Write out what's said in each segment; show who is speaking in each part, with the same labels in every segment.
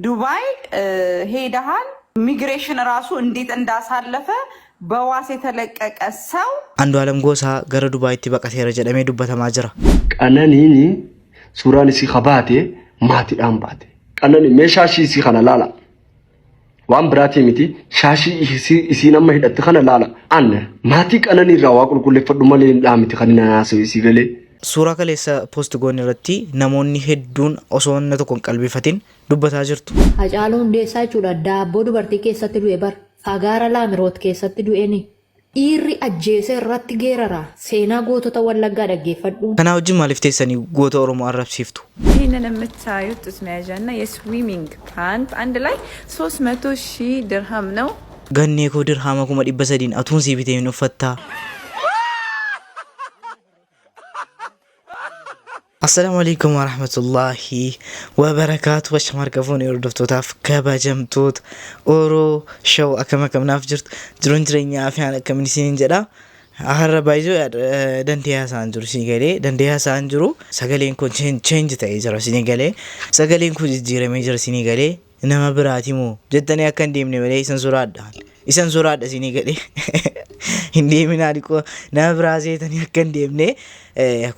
Speaker 1: ዱባይ ሄደሃል ሚግሬሽን ራሱ እንዴት እንዳሳለፈ በዋስ የተለቀቀ ሰው
Speaker 2: አንዱ ዓለም ጎሳ ገረ ዱባይ ተበቀሰረ ጀደሜ ዱበተማ ጅራ
Speaker 3: ቀነኒኒ ሱራን ሲ ኸባቴ ማቲ አምባቴ ቀነኒ ሜሻሺ ሲ ኸናላላ ዋን ብራቲ ሚቲ ሻሺ ሲ ነማ ሂደት ኸናላላ አነ ማቲ ቀነኒ ራዋቁል ኩል ፈዱመለ ላሚቲ ኸናና ሲ ገሌ
Speaker 2: ሱራ ከሌሳ ፖስት ጎን ረቲ ነሞኒ ሄዱን ኦሶነ ተኮን ቀልቢፈቲን ዱበታ ጅርቱ
Speaker 4: አጫሉን ደሳ ቹዳ ዳቦ ዱበርቲ ኬሰት ዱኤ በር አጋራ ላምሮት ኬሰት ዱኤኒ ኢሪ አጄሰ ራት ጌራራ ሴና ጎቶታ ወለጋ ደገፈዱ
Speaker 2: ከና ወጅ ማልፍቴሰኒ ጎቶ ኦሮሞ አረብሲፍቱ
Speaker 5: ይሄንን የምታዩት ስማያጃና የስዊሚንግ ፓንት አንድ ላይ 300,000 ድርሃም ነው
Speaker 2: ገኔ ኮ ድርሃም ኩማ ዲበሰዲን አቱን ሲቢቴ ነው ፈታ السلام عليكم ورحمة الله وبركاته وشمار كفون يردفتو تاف كبجمتوت أورو شو أكما كم نافجرت جرون جرينيا أفيان كم نسين جدا أهر بايزو دنديها سانجرو سينيغالي دنديها سانجرو ساقلين كون change تايجرو سينيغالي ساقلين كون جيري ميجر سينيغالي إنما براتيمو جدني أكن ديمني ولي إسان سوراد سينيغالي hindi minadiko na brase tani akkan deemne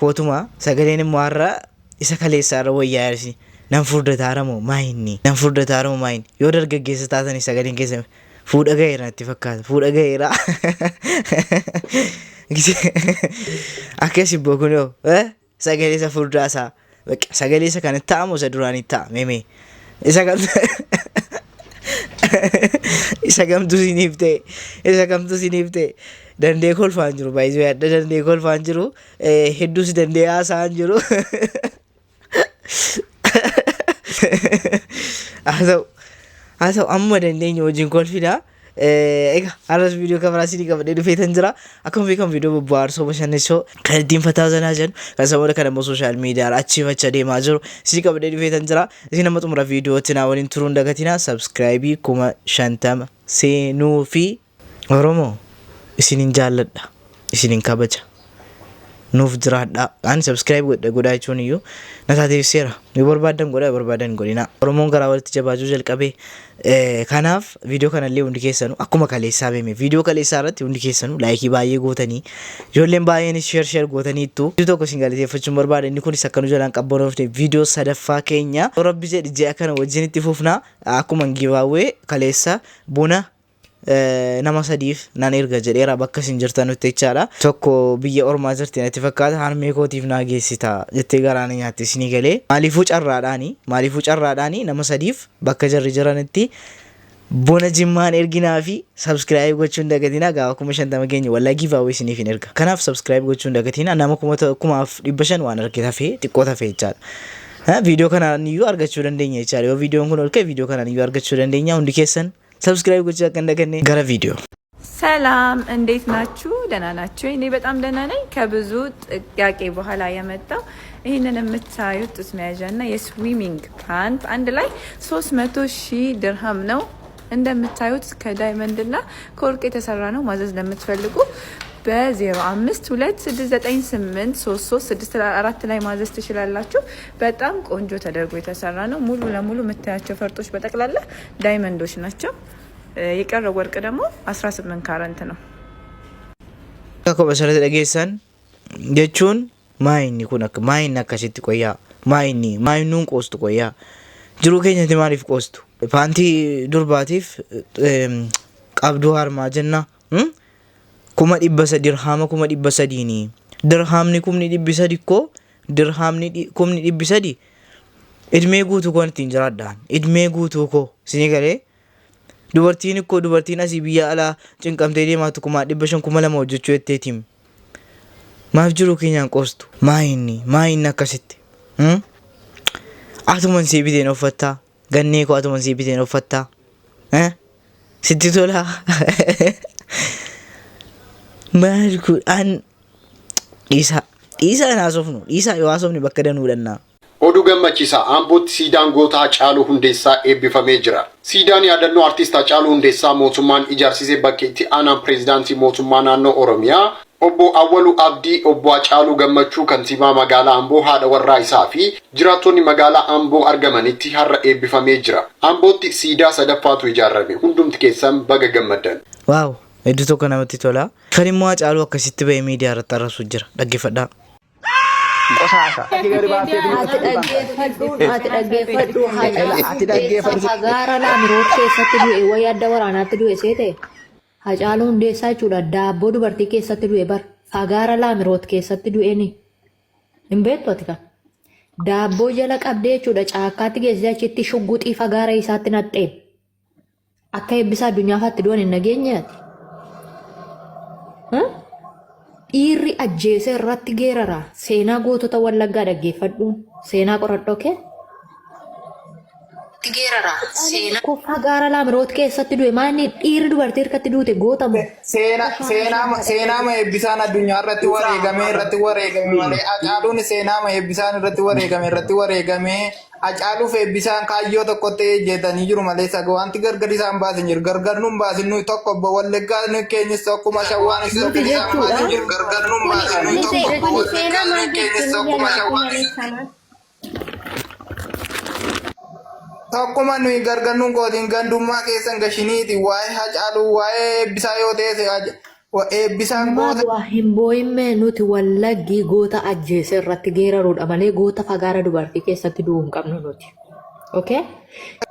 Speaker 2: kotuma sagalen marra isa kaleesara wayyaarsi nan furdataaramo mayin yoo dargaggeessa taatani sagalen keessa fuudha gaheera itti fakkaata fuudha gaheera akkasi bokuno sagaleessa furdaasa sagaleessa kan ta'amu isa duraanii ta'a meme isa gamtu sinifte dandee kolfaan jiru baay'ee yaadda dandee kolfaan jiru hedduus dandee haasa'an jiru haa ta'u amma dandeenya wajjin kolfina egaa har'as viidiyoo kameraasinii qabadhee dhufeetan jira akkuma beekamu viidiyoo bobbaarsoo bashannansiisoo kan ittiin fataazanaa jiran kan saboota kan ammoo sooshaal miidiyaa achiifacha deemaa jiru isin qabadhee dhufeetan jira isin amma xumura viidiyootti naa waliin turuun dagatina sabskraayibii 50 seenuu fi oromoo isinin jaalladha isinin kabaja nuuf jiraadha aan subscribe godhaa jechuun iyyuu na taateefseera ni barbaadan godhina oromoon garaa walitti jabaajuu jalqabee kanaaf viidiyoo kanallee hundi keessanu akkuma kaleessaa beeme viidiyoo kaleessaa irratti hundi keessanu laayikii baay'ee gootanii ijoolleen baay'een sheer gootaniittu viidiyoo tokko isin galateeffachuun barbaada inni kunis akkanu jalaan qabboonofne viidiyoo sadaffaa keenya rabbi jedhi ji'a kana wajjin itti fufna akkuma givaawee kaleessa buna nama sadiif nan erga jedheera bakka isin jirtan jechaadha tokko biyya ormaa jirti natti fakkaata harmee kootiif naa geessita jettee garaana nyaatti isinii galee maaliifuu carraadhaani nama sadiif bakka jarri jiranitti bona jimmaan erginaa fi subscribe gochuun dagatina gaafa 50 keenya wallaa giveaway isiniif hin erga kanaaf subscribe gochuun dagatina nama 500 waan argite hafee xiqqoo hafee jechaadha viidiyoo kanaan iyyuu argachuu dandeenya jechaadha yoo viidiyoon kun olkee viidiyoo kanaan iyyuu argachuu dandeenya hundi keessan ሰብስክራይብ ጎቻ ከእንደገና ጋራ ቪዲዮ
Speaker 5: ሰላም እንዴት ናችሁ ደህና ናችሁ እኔ በጣም ደህና ነኝ ከብዙ ጥያቄ በኋላ የመጣው ይሄንን የምታዩት ስማያጃና የስዊሚንግ ፓንት አንድ ላይ 300,000 ድርሃም ነው እንደምታዩት ከዳይመንድና ከወርቅ የተሰራ ነው ማዘዝ ለምትፈልጉ በ0526983364 ላይ ማዘዝ ትችላላችሁ በጣም ቆንጆ ተደርጎ የተሰራ ነው ሙሉ ለሙሉ የምታያቸው ፈርጦች በጠቅላላ ዳይመንዶች ናቸው የቀረው ወርቅ ደግሞ 18 ካራንት ነው
Speaker 2: kako basara dhageessan jechuun maayinni kun akka maayinni akkasitti qoyyaa maayinuun qoostu qoyyaa jiruu keenyatti maaliif qoostu paantii durbaatiif qabduu harmaa jenna kuma 300 dirhama kuma 300 dirhamni kumni 300 ko dirhamni kumni 300 idmee guutuu kon ittiin jiraadhaan idmee guutuu ko sinigale dubartiin asii biyya alaa cinqamtee deemaatu kuma 500 kuma 2 hojjechuu jetteetiin maaf jiruu keenyaan qoostu maayinni akkasitti atuman sii biteen uffattaa gannee ko atuman sii biteen uffattaa sitti tolaa Marku an isa naasofnu isa yoo haasofne bakka danuudhanna
Speaker 6: Oduu gammachiisaa Ambootti siidaan gootaa Haacaaluu Hundeessaa eebbifamee jira. Siidaan yaadannoo artiist Haacaaluu Hundeessaa mootummaan ijaarsisee bakka itti aanaan pireezidaantii mootummaa naannoo Oromiyaa obbo Awwalu Abdii, obbo Hacaaluu Gammachuu kantiibaa magaalaa Amboo haadha warraa isaa fi jiraattonni magaalaa Amboo argamanitti har'a eebbifamee jira. Ambootti siidaa sadaffaatu ijaarame. Hundumti keessan baga gammaddan.
Speaker 2: Waaw, hedduu tokko namatti tola. Kan immoo Hacaaluu akkasitti ba'ee miidiyaa irratti arrabsu jira. Dhaggeeffadhaa.
Speaker 4: Ati dhaggeeffadhu. Fagaara laamiroot keessatti du'e wayii adda waraanaatti du'e seete. Hacaaluu Hundeessaa jechuudha. Daabboo dubartii keessatti du'e bar. Fagaara laamiroot keessatti du'eeni. Hin beektu ati kan. Daabboo jala qabdee jechuudha. Caakkaatti geessee achitti shugguxii fagaara isaatti naxxeen. Akka eebbisa addunyaafatti du'an hin nageenyaati. Dhiirri ajjeesee irratti geerara. Seenaa gootota Wallaggaa dhaggeeffadhuun. Seenaa qoradhoo kee. Geerara. Seenaa. Koffaa gaara laamiroot keessatti du'e maanni dhiirri dubartii hirkatti duute gootamu.
Speaker 7: Seenaa ma eebbisaan addunyaa irratti wareegame malee Hacaaluun seenaa ma eebbisaan irratti wareegame Hacaaluuf eebbisaan kaayyoo tokkotti ejjetanii jiru malee saga wanti gargar isaan baasin jiru gargar nuun baasin nuyi tokko obbo Wallaggaa ni keenyis tokkuma Shawwaanis tokko isaan baasin jiru gargar nuun baasin nuyi tokko obbo Wallaggaa ni keenyis tokkuma Shawwaanis tokkuma nuyi gargar nuun gootiin gandummaa keessan gashiniiti waa'ee Hacaaluu waa'ee eebbisaa yoo ta'e eebbisaan goota.
Speaker 4: Waa hin boo'imme nuti Wallaggii goota ajjeese irratti geeraruudha malee goota fagaara dubartii keessatti du'uu hin qabnu nuti. Okay?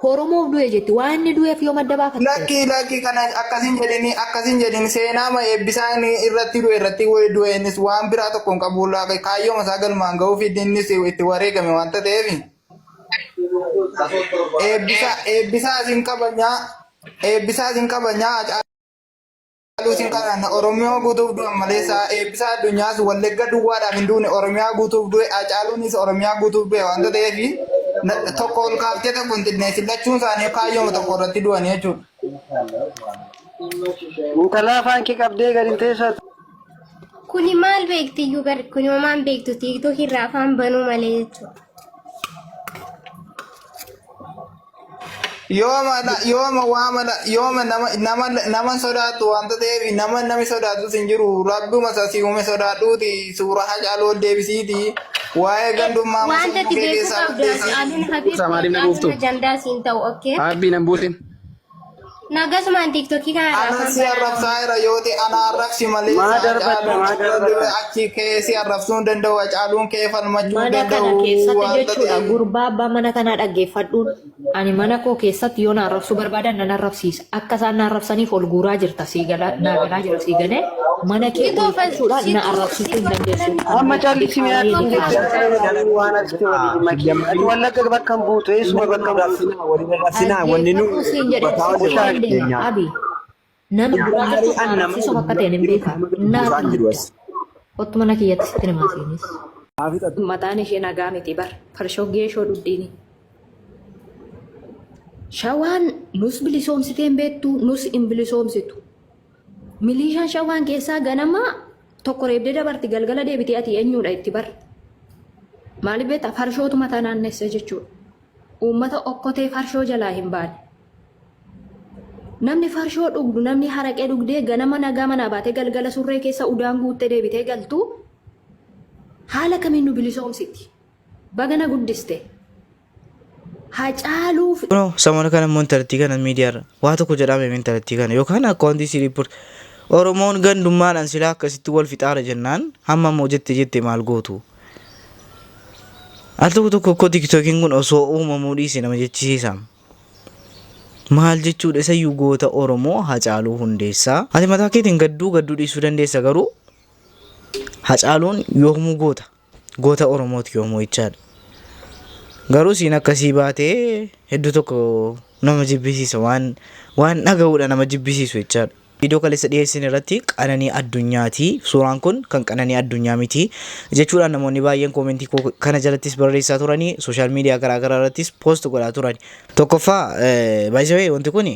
Speaker 4: Oromoof du'e jetti waan inni du'eef yoo madda baafate.
Speaker 7: Lakki kana akkasin jedhini seenaa ma eebbisaan irratti du'e innis waan biraa tokko hin qabu kaayyoo masaa galmaan ga'uuf innis itti wareegame wanta ta'eef. Eebbisaa isin qabanyaa Hacaaluutiin kana Oromiyaa guutuuf du'an malee eebbisaa addunyaas Wallagga duwwaadhaaf hin duune Oromiyaa guutuuf du'e Hacaaluunis Oromiyaa guutuuf du'e wanta ta'eef tokko ol kaaftee tokko hin xinneessin lachuun isaanii kaayyooma tokko irratti du'anii jechuudha.
Speaker 8: Intalaa afaan kee qabdee gadi hin teessatu.
Speaker 9: Kuni maal beekti iyyuu kuni homaan beektu tiiktook irraa afaan banuu malee jechuudha.
Speaker 7: yooma nama sodaatu wanta ta'eef namni sodaatu sin jiru rabbuma sasii uume sodaadhuuti suura Hacaaluu ol deebisiiti waa'ee gandummaa
Speaker 9: wanta itti beekuu qabdu Hacaaluun Habiib jandaa siin ta'u okkee.
Speaker 8: Abbiin hin buusin.
Speaker 9: Nagasumaan tiiktokii kana
Speaker 7: Anasi arrabsaa jira yoo ta'e ana arrabsi malee achi keessi arrabsuun danda'u Hacaaluun kee falmachuu danda'u.
Speaker 4: Mana kana keessatti jechuudha gurbaa abbaa mana kanaa dhaggeeffadhuun ani mana koo keessatti yoo na arrabsuu barbaadan nan arrabsiisa akka isaan na arrabsaniif ol guuraa jirta naa jira siigalee mana kee jechuudhaan na arrabsiisuu hin dandeessu.
Speaker 8: Amma caallichi miidhagina waan asitti waliin makee Wallagga bakka hin buutu eessuma bakka hin buutu wanni nu
Speaker 4: Abi, nama gurguratu arrabsiisuu bakka ta'e hin beekaa. Otuma na kiyyatti sitti nama siinis. Mataan ishee nagaa miti bar farshoo geeshoo dhudhiini. Shawaan nus bilisoomsitee hin beektu nus hin bilisoomsitu. Milishaan shawaan keessaa ganama tokko reebdee dabarti galgala deebitee ati eenyuudha itti bar. Maaliif beektaa farshootu mataa naannessa jechuudha. Uummata okkotee farshoo jalaa hin baane. Namni farshoo dhugdu namni haraqee dhugdee ganama nagaa manaa baatee galgala surree keessa udaan guuttee deebitee galtu haala kamiin nu bilisoomsiti bagana guddiste Hacaaluuf.
Speaker 2: Samana kana immoo intarneetii kana miidiyaarra waa tokko jedhame intarneetii kana yookaan akkaawuntii siriipur Oromoon gandummaadhaan silaa akkasitti wal fixaara jennaan hamma immoo jette maal gootu. Al tokko tiktookiin kun osoo uumamuu dhiise nama jechisiisa. Maal jechuudha isa goota Oromoo Hacaaluu Hundeessaa. Ati mataa keetiin gadduu dhiisuu dandeessa garuu Hacaaluun yoomuu goota Oromooti yoomuu jechaadha. Garuu siin akkasii baatee hedduu tokko nama jibbisiisa waan dhaga'uudha nama jibbisiisu jechaadha. Viidiyoo kaleessa dhiyeessin irratti Qananii Addunyaati. Suuraan kun kan Qananii Addunyaa miti jechuudhaan namoonni baay'een koomentii kana jalattis barreessaa turanii sooshaal miidiyaa garaagaraa irrattis poost godhaa turani. Tokkoffaa baay'ee wanti kun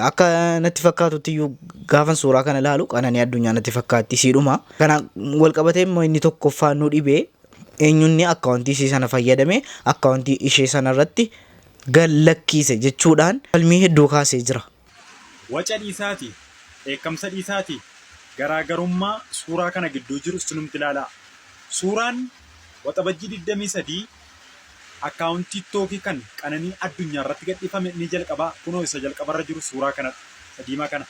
Speaker 2: akka natti fakkaatutti iyyuu gaafan suuraa kana ilaalu Qananii Addunyaa natti fakkaatti siidhuma. Kana wal qabatee immoo inni tokkoffaa nu dhibee eenyunni akkaawuntii ishee sana fayyadame akkaawuntii ishee sana irratti gallakkiise jechuudhaan falmii hedduu kaasee jira.
Speaker 10: Waca dhiisaati. Eekamsa dhiisaati garaagarummaa suuraa kana gidduu jiru sinumti ilaalaa. Suuraan waxabajjii 23 akkaawuntii TikTokii kan Qananii Addunyaa irratti gadhiifame ni jalqabaa. Kunoo isa jalqabarra jiru suuraa kana sadiimaa kana.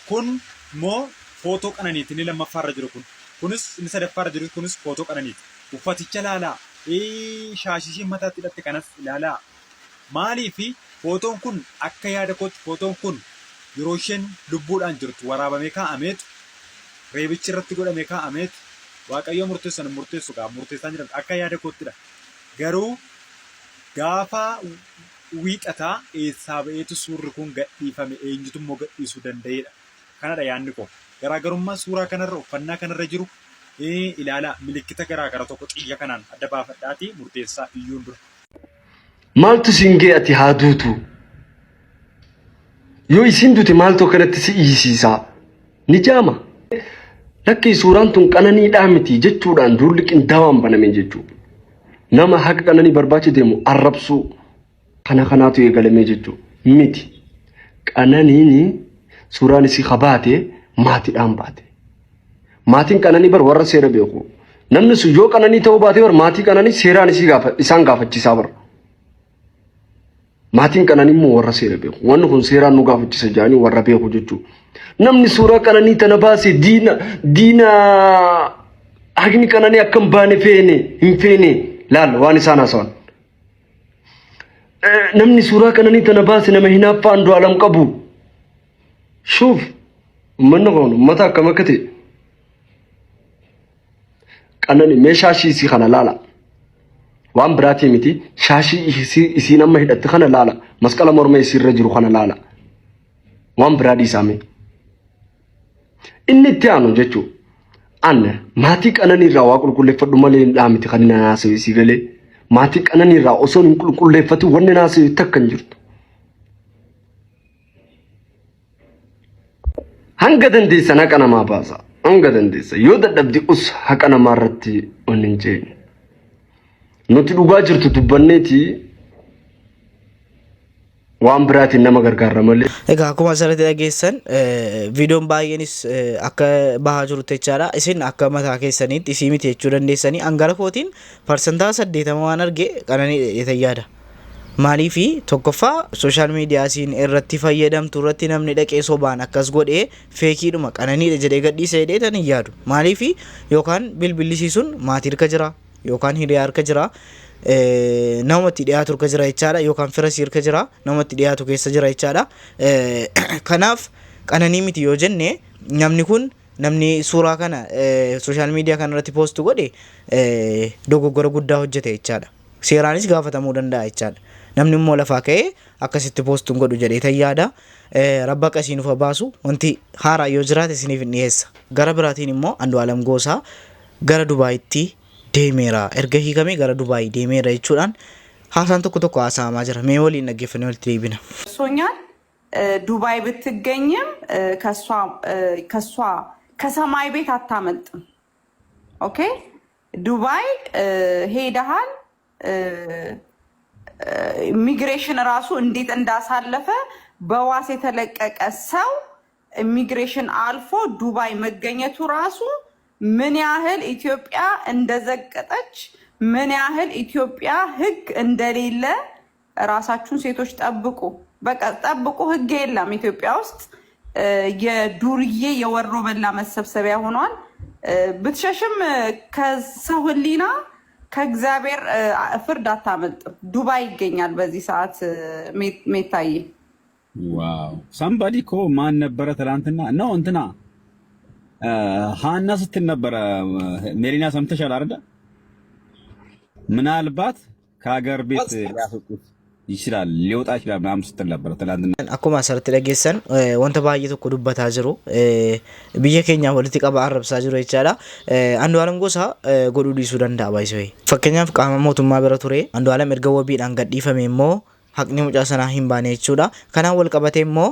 Speaker 10: Kun immoo footoo Qananiiti inni lammaffaarra jiru kun. Kunis inni sadaffaarra jiru kunis footoo Qananiiti. Uffaticha ilaalaa. Shaashishiin mataatti hidhatte kanas ilaalaa. Maaliifi footoon kun akka yaada kootti footoon kun yeroo isheen lubbuudhaan jirtu waraabamee kaa'ameetu reebichi irratti godhamee kaa'ameetu Waaqayyo murteessan murteessu gaa murteessaa jiran akka yaada koottidha. Garuu gaafa wiixataa eessaa ba'eetu suurri kun gadhiifame eenyutu immoo gadhiisuu danda'edha. Kanadha yaadni koo. Garaagarummaa suuraa kanarra uffannaa kanarra jiru ilaalaa milikkita garaagara tokko xiyya kanaan adda baafadhaatii murteessaa iyyuun dura.
Speaker 3: Maaltu singee ati haa duutu? Yoo isin duute maaltu kanatti si iyyisiisaa? Ni jaama. Lakki suuraan tun Qananiidhaa miti jechuudhaan duulli qindaawaan baname jechuudha. Nama haqa Qananii barbaachi deemu arrabsuu kanaatu eegalamee jechuudha. Miti. Qananiin suuraan isii qabaate maatiidhaan baate. Maatiin Qananii bar warra seera beeku. Namni sun yoo Qananii ta'uu baate bar maatii Qananii seeraan isaan gaafachiisaa bara. Maatiin Qananii immoo warra seera beeku. Wanni kun seeraan nu gaafachisa jedhanii warra beeku jechuudha. Namni suuraa Qananii tana baase diina haqni Qananii akkam baane hin feene laal waan isaan haasawan. Namni suuraa Qananii tana baase nama hinaaffaa Andu'aalam qabu. Shuuf uummanni kun uummata akkam akka ta'e. Qananii meeshaa shiisii kana laala. Waan biraatii miti shaashii isiin amma hidhatte kana laala. Masqala morma isiirra jiru kana laala. Waan biraa dhiisame. Inni itti aanu jechuun anna maatii Qananii irraa waa qulqulleeffadhu malee hin dhaamiti kan inni haasa'u isii galee. Maatii Qananii irraa osoo hin qulqulleeffatu wanni haasa'u takka hin jirtu. Hanga dandeessan haqa namaa baasa. Hanga dandeessa. Yoo dadhabdi us haqa namaa irratti onni hin jeenye. Nuti dhugaa jirtu dubbanneeti waan biraatiin nama gargaarra malee.
Speaker 2: Egaa akkuma asirratti dhageessan viidiyoon baay'eenis akka bahaa jiru jechaadha. Isin akka mataa keessaniitti isii miti jechuu dandeessanii hangara kootiin parsantaa 80 waan arge Qananii dheetan yaada. Maaliifi tokkoffaa sooshaal miidiyaasiin irratti fayyadamtu irratti namni dhaqee sobaan akkas godhee feekiidhuma Qananiidha jedhee gadhiisa dheetan hin yaadu. Maaliifi yookaan bilbillisiisuun maatii harka jira yookaan hiriyaa harka jira. Namatti dhiyaatu harka jira jechaadha yookaan firasii harka jira namatti dhiyaatu keessa jira jechaadha. Kanaaf Qananii miti yoo jenne namni kun namni suuraa kana sooshaal miidiyaa kana irratti poostu godhe dogoggora guddaa hojjete jechaadha. Seeraanis gaafatamuu danda'a jechaadha. Namni immoo lafaa ka'ee akkasitti poostuun godhu jedhee tayyaadha. Rabba qasiin ufa baasu wanti haaraa yoo jiraate isiniif hin dhiyeessa. Gara biraatiin immoo Andu'aalam Goosaa gara Dubaayitti deemeera. Erga hiikamee gara Dubaayii deemeera jechuudhaan haasaan tokko haasa'amaa jira. Mee waliin dhaggeeffannee walitti deebina.
Speaker 1: ሶኛል ዱባይ ብትገኝም ከሷ ከሰማይ ቤት አታመልጥም። ኦኬ ዱባይ ሄደሃል። ኢሚግሬሽን ራሱ እንዴት እንዳሳለፈ በዋስ የተለቀቀ ሰው ኢሚግሬሽን አልፎ ዱባይ መገኘቱ ራሱ ምን ያህል ኢትዮጵያ እንደዘቀጠች ምን ያህል ኢትዮጵያ ሕግ እንደሌለ ራሳችሁን ሴቶች ጠብቁ። በቃ ጠብቁ። ሕግ የለም ኢትዮጵያ ውስጥ የዱርዬ የወሮ በላ መሰብሰቢያ ሆኗል። ብትሸሽም ከሰው ሕሊና ከእግዚአብሔር ፍርድ አታመልጥም። ዱባይ ይገኛል በዚህ ሰዓት ሜታዬ።
Speaker 11: ዋው ሳምባዲ እኮ ማን ነበረ ትላንትና ነው እንትና ሃና ስትል ነበረ። ሜሪና ሰምተሻል አይደል? ምናልባት ከሀገር ቤት ሊያስወጡት ይችላል ሊወጣ ይችላል ምናምን ስትል ነበረ ትላንትና።
Speaker 2: akkuma asirratti dhageessan wanta baay'ee tokko dubbataa jiru biyya keenya walitti qaba arrabsaa jiru jechaadha. Andu'aalam Goosaa godhuu dhiisuu danda'a baay'isee. Fakkeenyaaf qaama mootummaa bira ture Andu'aalam erga wabiidhaan gadhiifame immoo haqni mucaa sanaa hin baane jechuudha. Kanaan wal qabatee immoo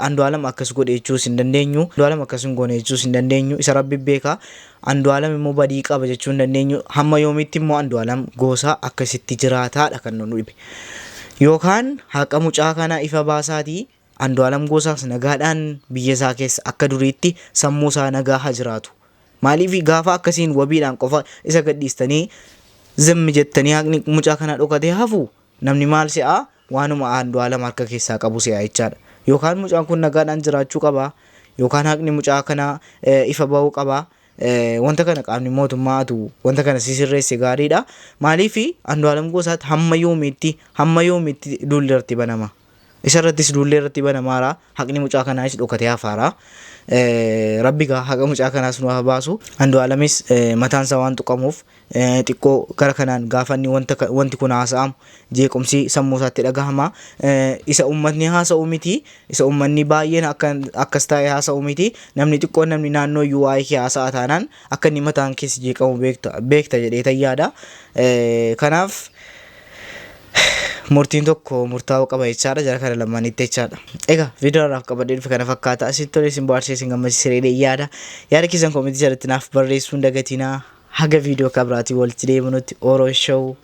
Speaker 2: Andu'aalam akkas godhe jechuus hin dandeenyu. Andu'aalam akkas hin goone jechuus hin dandeenyu. Isa Rabbi beeka. Andu'aalam immoo badii qaba jechuu hin dandeenyu. Hamma yoomitti immoo Andu'aalam Goosaa akkasitti jiraataadha kan nu dhibe. Yookaan haqa mucaa kana ifa baasaatii Andu'aalam Gosaas nagaadhaan biyya isaa keessa akka duriitti sammuu isaa nagaa haa jiraatu. Maaliif gaafa akkasiin wabiidhaan qofa isa gadhiistanii zimmi jettanii haqni mucaa kana dhokatee hafu namni maal se'a waanuma Andu'aalam harka keessaa qabu se'a jechaadha. Yookaan mucaan kun nagaadhaan jiraachuu qaba yookaan haqni mucaa kana ifa bahuu qaba. Wanta kana qaamni mootummaatu wanta kana sisirreesse gaariidha. Maaliif Andu'aalam Gosaatti hamma yoomiitti duulli irratti banama. Isarrattis duulli irratti banamaara. Haqni mucaa kanaas dhokatee hafaara. Rabbi gaa haqa mucaa kanaas nu haa baasu. Andu'aalamis mataan isaa waan tuqamuuf xiqqoo gara kanaan gaafanni wanti kun haasa'amu jeequmsi sammuu isaatti dhagahama. Isa uummatni haasa'u miti. Isa uummanni baay'een akkas taa'ee haasa'u miti. Namni xiqqoon namni naannoo iyyuu waa'ee kee haasa'a taanaan akka inni mataan keessa jeeqamu beekta jedhee tayyaadha. Kanaaf murtiin tokko murtaa'uu qaba jechaadha jara kana lamaanitti jechaadha. Egaa viidiyoo irraaf qabadhee dhufe kana fakkaata. Asitti tolee isin bohaarsee isin gammachiisee yaada keessan koomentii jalatti naaf barreessuu hin dagatinaa. Haga viidiyoo kabiraatii walitti deebinutti Orooshow.